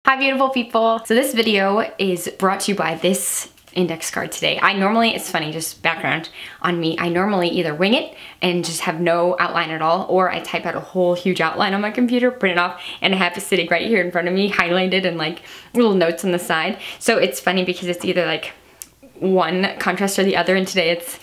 Hi beautiful people. So this video is brought to you by this index card today. It's funny, just background on me, I normally either wing it and just have no outline at all, or I type out a whole huge outline on my computer, print it off, and I have it sitting right here in front of me, highlighted and like little notes on the side. So it's funny because it's either like one contrast or the other, and today it's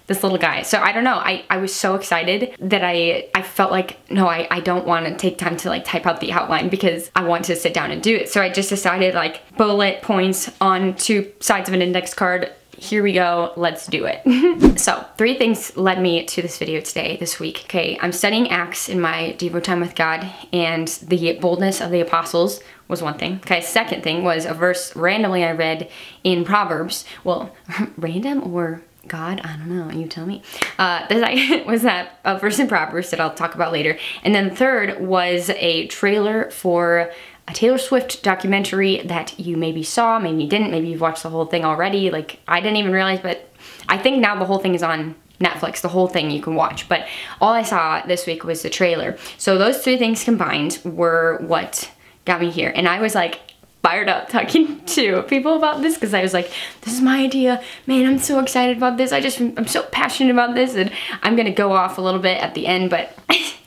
this little guy. So I don't know, I was so excited that I felt like, no, I don't want to take time to like type out the outline because I want to sit down and do it. So I just decided like bullet points on two sides of an index card. Here we go, let's do it. So 3 things led me to this video today, this week. Okay, I'm studying Acts in my Devo time with God, and the boldness of the apostles was one thing. Okay, second thing was a verse randomly I read in Proverbs. Well, random or God, I don't know, you tell me. Was that a verse in Proverbs that I'll talk about later. And then third was a trailer for a Taylor Swift documentary that you maybe saw, maybe you didn't, maybe you've watched the whole thing already. Like, I didn't even realize, but I think now the whole thing is on Netflix, the whole thing you can watch. But all I saw this week was the trailer. So those 3 things combined were what got me here. And I was like, fired up talking to people about this because I was like, this is my idea, man, I'm so excited about this, I'm so passionate about this, and I'm gonna go off a little bit at the end, but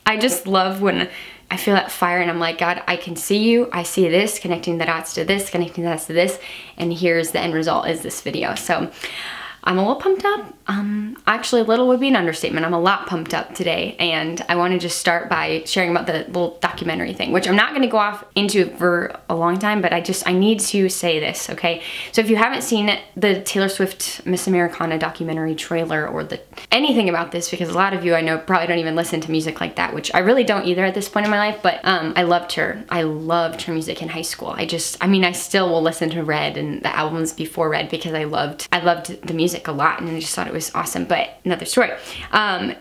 I just love when I feel that fire and I'm like, God, I can see you, I see this, connecting the dots to this, connecting the dots to this, and here's the end result is this video. So I'm a little pumped up. Actually, a little would be an understatement. I'm a lot pumped up today, and I want to just start by sharing about the little documentary thing, which I'm not going to go off into for a long time, but I need to say this, okay? So if you haven't seen the Taylor Swift Miss Americana documentary trailer or anything about this, because a lot of you I know probably don't even listen to music like that, which I really don't either at this point in my life, but I loved her. I loved her music in high school. I still will listen to Red and the albums before Red because I loved the music a lot, and I just thought it was awesome. But another story.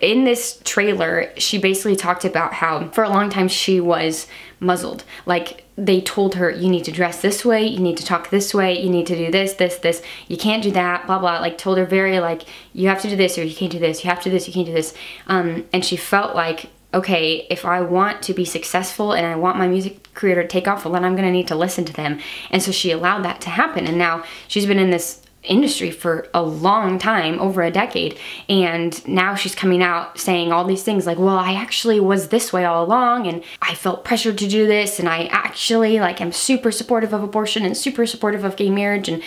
In this trailer, she basically talked about how for a long time she was muzzled. Like, they told her, you need to dress this way, you need to talk this way, you need to do this, this, you can't do that, blah, blah. Like, told her very like, you have to do this or you can't do this, you have to do this, you can't do this. And she felt like, okay, if I want to be successful and I want my music career to take off, well, then I'm gonna need to listen to them. And so she allowed that to happen. And now she's been in this industry for a long time, over a decade, and now she's coming out saying all these things like, well, I actually was this way all along, and I felt pressured to do this, and I actually like am super supportive of abortion and super supportive of gay marriage. And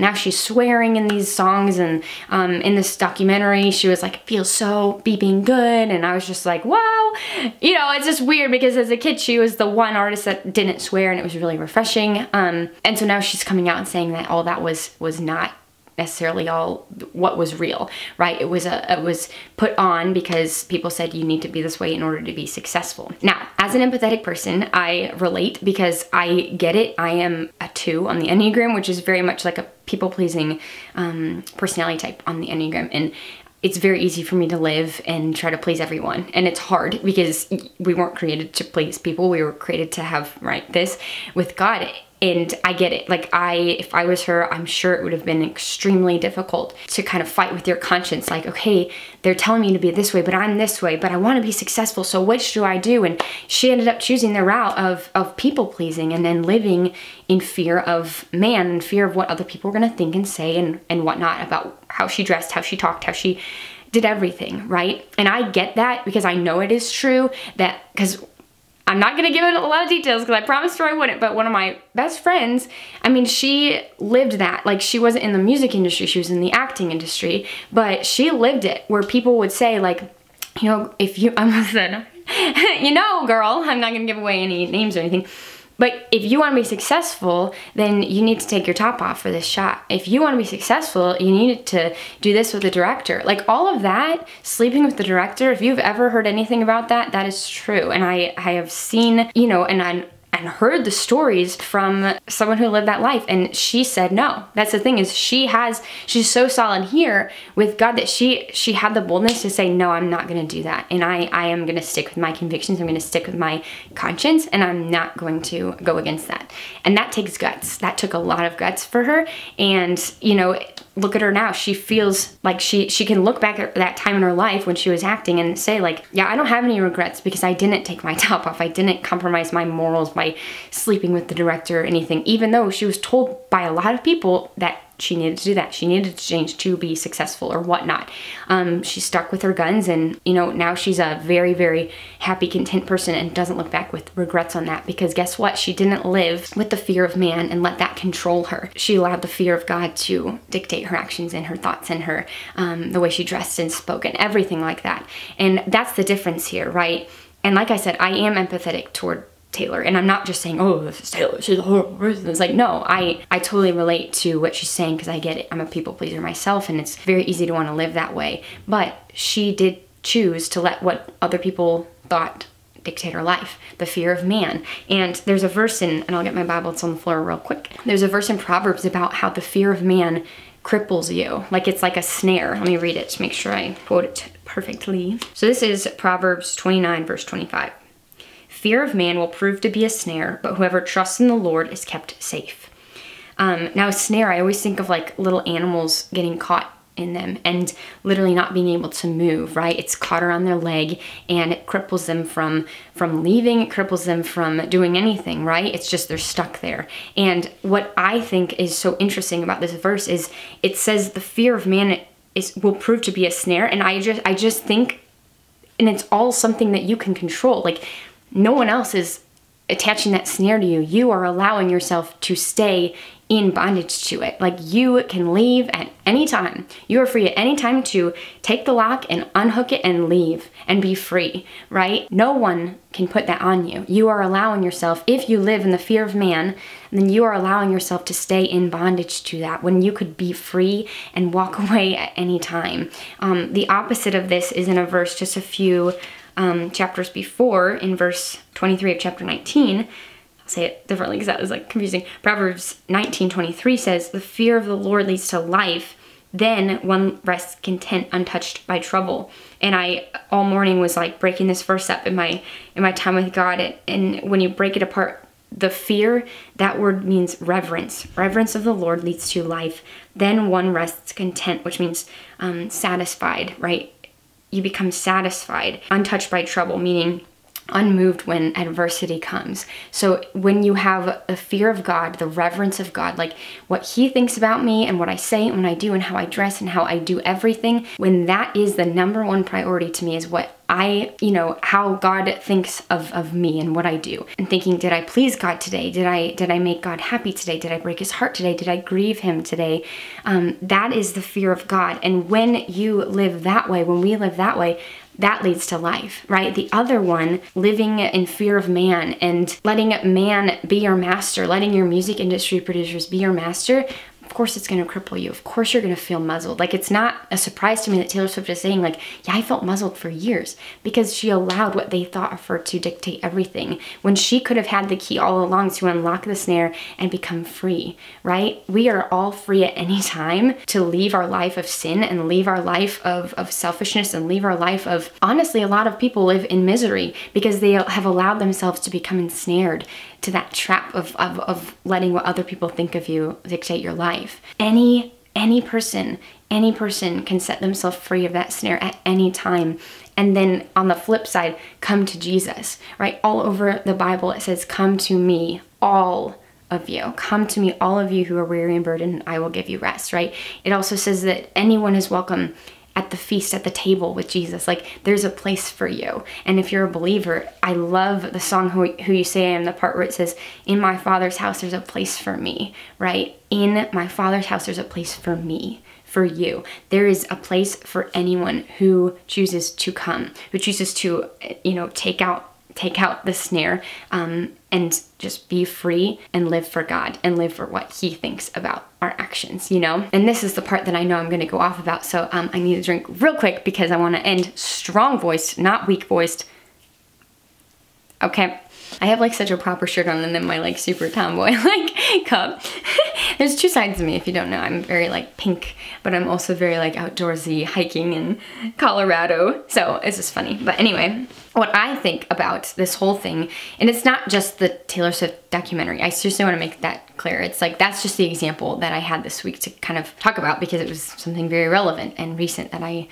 now she's swearing in these songs, and in this documentary she was like, it feels so beeping good. And I was just like, wow, you know, it's just weird because as a kid she was the one artist that didn't swear, and it was really refreshing. And so now she's coming out and saying that all that was not necessarily all what was real, right? It was put on because people said you need to be this way in order to be successful. Now, as an empathetic person, I relate because I get it. I am a 2 on the Enneagram, which is very much like a people-pleasing personality type on the Enneagram, and it's very easy for me to live and try to please everyone. And it's hard because we weren't created to please people. We were created to have, right, this with God. And I get it. Like, if I was her, I'm sure it would have been extremely difficult to kind of fight with your conscience. Like, okay, they're telling me to be this way, but I'm this way, but I want to be successful, so which do I do? And she ended up choosing the route of people pleasing, and then living in fear of man, and fear of what other people were going to think and say and whatnot about how she dressed, how she talked, how she did everything, right? And I get that because I know it is true, because I'm not gonna give it a lot of details because I promised her I wouldn't, but one of my best friends, I mean, she lived that. Like, she wasn't in the music industry, she was in the acting industry, but she lived it, where people would say like, you know, if you, I almost said, you know, girl, I'm not gonna give away any names or anything, but if you want to be successful, then you need to take your top off for this shot. If you want to be successful, you need to do this with the director. Like, all of that, sleeping with the director, if you've ever heard anything about that, that is true. And I have seen, you know, and heard the stories from someone who lived that life, and she said no. That's the thing, is she's so solid here with God that she had the boldness to say, no, I'm not gonna do that, and I am gonna stick with my convictions, I'm gonna stick with my conscience, and I'm not going to go against that. And that takes guts. That took a lot of guts for her. And, you know, look at her now. She feels like she can look back at that time in her life when she was acting and say like, yeah, I don't have any regrets because I didn't take my top off. I didn't compromise my morals by sleeping with the director or anything, even though she was told by a lot of people that she needed to do that. She needed to change to be successful or whatnot. She stuck with her guns, and you know, now she's a very, very happy, content person and doesn't look back with regrets on that, because guess what? She didn't live with the fear of man and let that control her. She allowed the fear of God to dictate her actions and her thoughts and her, the way she dressed and spoke and everything like that. And that's the difference here, right? And like I said, I am empathetic toward Taylor, and I'm not just saying, oh, this is Taylor, she's a horrible person. It's like, no, I totally relate to what she's saying, because I get it. I'm a people pleaser myself, and it's very easy to want to live that way. But she did choose to let what other people thought dictate her life, the fear of man. And there's a verse in, and I'll get my Bible, it's on the floor real quick. There's a verse in Proverbs about how the fear of man cripples you. Like it's like a snare. Let me read it to make sure I quote it perfectly. So this is Proverbs 29, verse 25. Fear of man will prove to be a snare, but whoever trusts in the Lord is kept safe. Now a snare, I always think of like little animals getting caught in them and literally not being able to move, right? It's caught around their leg and it cripples them from leaving, it cripples them from doing anything, right? It's just they're stuck there. And what I think is so interesting about this verse is it says the fear of man will prove to be a snare, and I just think, and it's all something that you can control. Like, no one else is attaching that snare to you. You are allowing yourself to stay in bondage to it. Like, you can leave at any time. You are free at any time to take the lock and unhook it and leave and be free, right? No one can put that on you. You are allowing yourself, if you live in the fear of man, then you are allowing yourself to stay in bondage to that when you could be free and walk away at any time. The opposite of this is in a verse just a few chapters before, in verse 23 of chapter 19. I'll say it differently because that was like confusing. Proverbs 19:23 says, the fear of the Lord leads to life, then one rests content untouched by trouble. And I all morning was like breaking this verse up in my time with God. And when you break it apart, the fear, that word means reverence. Reverence of the Lord leads to life. Then one rests content, which means satisfied, right? You become satisfied, untouched by trouble, meaning unmoved when adversity comes. So when you have a fear of God, the reverence of God, like what he thinks about me and what I say and what I do and how I dress and how I do everything, when that is the number one priority to me, is what how God thinks of me and what I do. And thinking, did I please God today? Did I make God happy today? Did I break his heart today? Did I grieve him today? That is the fear of God. And when you live that way, when we live that way, that leads to life, right? The other one, living in fear of man and letting man be your master, letting your music industry producers be your master, of course it's going to cripple you. Of course you're going to feel muzzled. Like, it's not a surprise to me that Taylor Swift is saying like, yeah, I felt muzzled for years, because she allowed what they thought of her to dictate everything, when she could have had the key all along to unlock the snare and become free, right? We are all free at any time to leave our life of sin and leave our life of selfishness and leave our life of, honestly, a lot of people live in misery because they have allowed themselves to become ensnared to that trap of letting what other people think of you dictate your life. Any person can set themselves free of that snare at any time. And then on the flip side, come to Jesus, right? All over the Bible it says, come to me, all of you. Come to me, all of you who are weary and burdened, and I will give you rest, right? It also says that anyone is welcome at the feast, at the table with Jesus. Like, there's a place for you. And if you're a believer, I love the song Who You Say I Am, the part where it says, in my Father's house there's a place for me, right? In my Father's house there's a place for me, for you. There is a place for anyone who chooses to come, who chooses to, take out the snare, and just be free and live for God and live for what he thinks about our actions, And this is the part that I know I'm going to go off about, so I need to drink real quick because I want to end strong-voiced, not weak-voiced. Okay. I have like such a proper shirt on, and then my like super tomboy like cup. There's two sides of me, if you don't know. I'm very like pink, but I'm also very like outdoorsy, hiking in Colorado. So it's just funny. But anyway, what I think about this whole thing, and it's not just the Taylor Swift documentary. I seriously want to make that clear. It's like, that's just the example that I had this week to kind of talk about because it was something very relevant and recent that I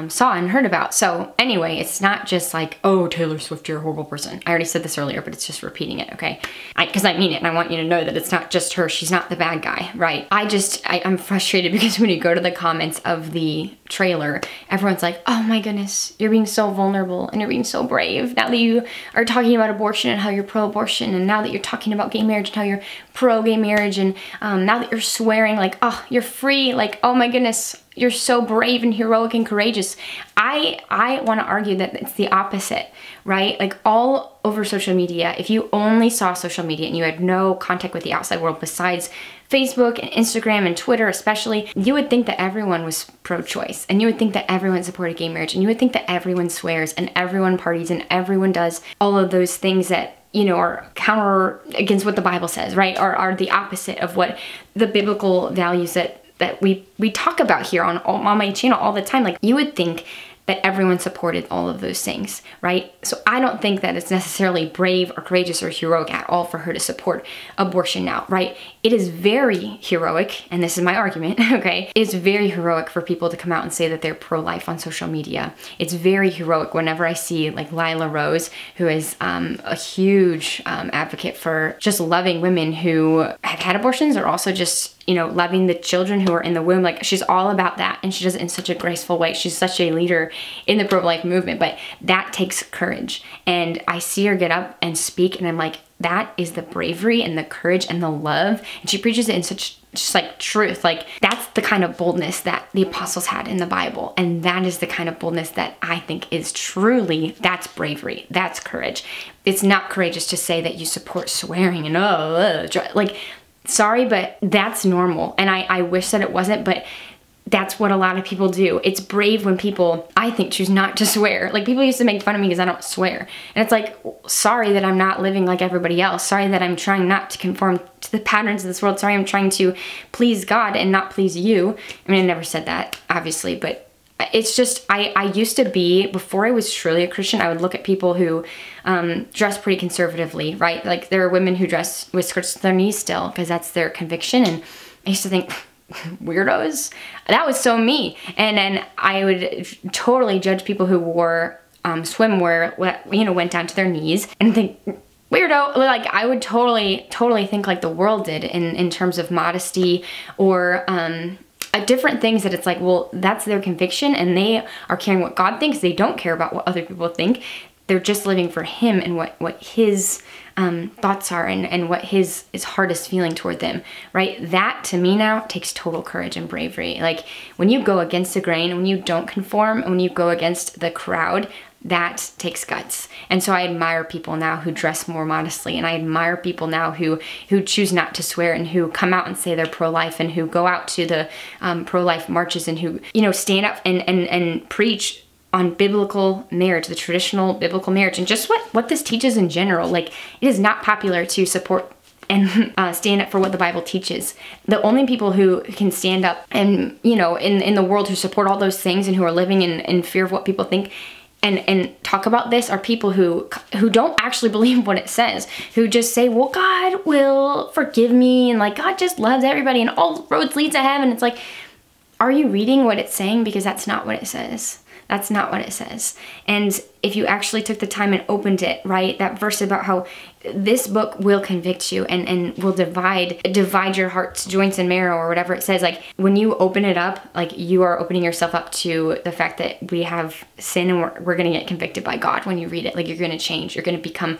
saw and heard about. So anyway, it's not just like, oh, Taylor Swift, you're a horrible person. I already said this earlier, but it's just repeating it, okay? Because I mean it, and I want you to know that it's not just her. She's not the bad guy, right? I'm frustrated because when you go to the comments of the trailer, everyone's like, oh my goodness, you're being so vulnerable and you're being so brave. Now that you are talking about abortion and how you're pro-abortion, and now that you're talking about gay marriage and how you're pro-gay marriage, and now that you're swearing like, oh, you're free, like, oh my goodness, you're so brave and heroic and courageous. I want to argue that it's the opposite, right? Like, all over social media, if you only saw social media and you had no contact with the outside world besides Facebook and Instagram and Twitter especially, you would think that everyone was pro-choice, and you would think that everyone supported gay marriage, and you would think that everyone swears and everyone parties and everyone does all of those things that, you know, are counter against what the Bible says, right? Or are the opposite of what the biblical values that we talk about here on my channel all the time. Like, you would think that everyone supported all of those things, right? So I don't think that it's necessarily brave or courageous or heroic at all for her to support abortion now, right? It is very heroic, and this is my argument, okay? It's very heroic for people to come out and say that they're pro-life on social media. It's very heroic whenever I see like Lila Rose, who is a huge advocate for just loving women who have had abortions, or also just, you know, loving the children who are in the womb. Like, she's all about that, and she does it in such a graceful way. She's such a leader in the pro-life movement, but that takes courage. And I see her get up and speak, and I'm like, that is the bravery and the courage and the love. And she preaches it in such just like truth. Like, that's the kind of boldness that the apostles had in the Bible. And that is the kind of boldness that I think is truly, that's bravery. That's courage. It's not courageous to say that you support swearing and like, sorry, but that's normal. And I wish that it wasn't, but that's what a lot of people do. It's brave when people, I think, choose not to swear. Like, people used to make fun of me because I don't swear. And it's like, sorry that I'm not living like everybody else. Sorry that I'm trying not to conform to the patterns of this world. Sorry I'm trying to please God and not please you. I mean, I never said that, obviously, but it's just, I used to be, before I was truly a Christian, I would look at people who dress pretty conservatively, right? Like, there are women who dress with skirts to their knees still because that's their conviction. And I used to think, weirdos. That was so me. And then I would totally judge people who wore swimwear, you know, went down to their knees, and think, weirdo. Like, I would totally think like the world did in terms of modesty or different things, that it's like, well, that's their conviction and they are caring what God thinks. They don't care about what other people think. They're just living for him and what his thoughts are and what his heart is feeling toward them, right? That, to me now, takes total courage and bravery. Like, when you go against the grain, when you don't conform, when you go against the crowd, that takes guts. And so I admire people now who dress more modestly, and I admire people now who choose not to swear, and who come out and say they're pro-life, and who go out to the pro-life marches, and who, you know, stand up and preach on biblical marriage, the traditional biblical marriage, and just what this teaches in general. Like, it is not popular to support and stand up for what the Bible teaches. The only people who can stand up and, you know, in the world, who support all those things and who are living in fear of what people think and talk about this, are people who don't actually believe what it says, who just say, well, God will forgive me, and like, God just loves everybody and all roads lead to heaven. It's like, are you reading what it's saying? Because that's not what it says. That's not what it says. And if you actually took the time and opened it, right, that verse about how this book will convict you and will divide your heart's joints and marrow, or whatever it says, like, when you open it up, like, you are opening yourself up to the fact that we have sin, and we're going to get convicted by God when you read it. Like, you're going to change. You're going to become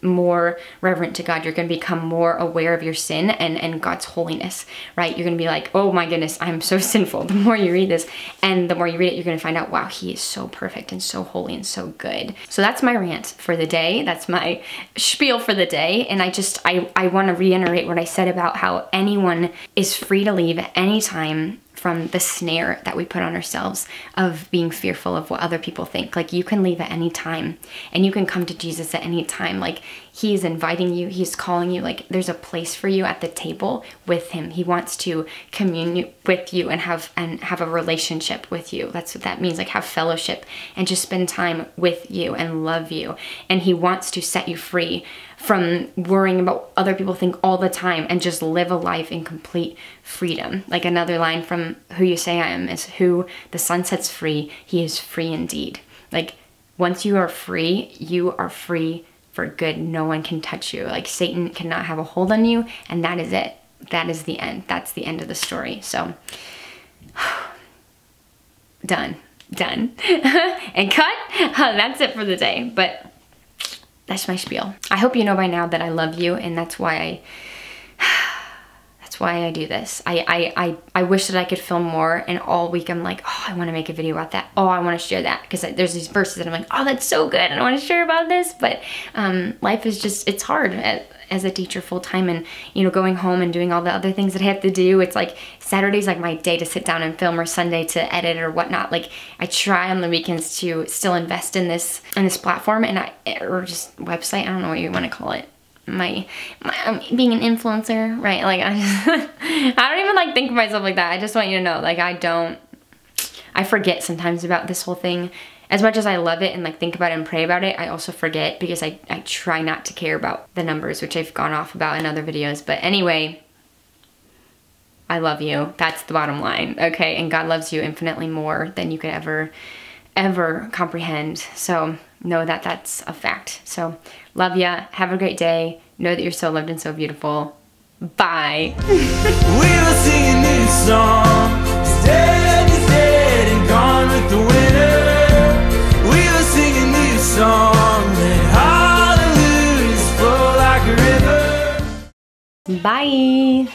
more reverent to God. You're going to become more aware of your sin and God's holiness, right? You're going to be like, oh my goodness, I'm so sinful. The more you read this, and the more you read it, you're going to find out, wow, he is so perfect and so holy and so good. So that's my rant for the day. That's my spiel for the day. And I want to reiterate what I said about how anyone is free to leave at any time from the snare that we put on ourselves of being fearful of what other people think. Like, you can leave at any time, and you can come to Jesus at any time. Like, He is inviting you, he's calling you, like there's a place for you at the table with him. He wants to commune with you and have a relationship with you. That's what that means, like have fellowship and just spend time with you and love you. And he wants to set you free from worrying about what other people think all the time and just live a life in complete freedom. Like another line from Who You Say I Am is, who the Son sets free, he is free indeed. Like once you are free for good. No one can touch you. Like Satan cannot have a hold on you, and that is it. That is the end. That's the end of the story. So done. And cut. That's it for the day. But that's my spiel. I hope you know by now that I love you, and that's why I do this. I wish that I could film more, and all week I'm like, oh, I want to make a video about that. Oh, I want to share that, because there's these verses that I'm like, oh, that's so good, and I want to share about this. But life is just, it's hard as a teacher full time, and you know, going home and doing all the other things that I have to do. It's like Saturday's like my day to sit down and film, or Sunday to edit or whatnot. Like I try on the weekends to still invest in this platform, and or just website. I don't know what you want to call it. My being an influencer, right? Like I don't even like think of myself like that. I just want you to know, like I forget sometimes about this whole thing. As much as I love it and like think about it and pray about it, I also forget, because I try not to care about the numbers, which I've gone off about in other videos. But anyway, I love you. That's the bottom line, okay? And God loves you infinitely more than you could ever comprehend. So know that that's a fact. So love ya. Have a great day. Know that you're so loved and so beautiful. Bye. We will sing a new song. He's dead and gone with the winner. We will sing a new song. Let hallelujahs flow like a river. Bye.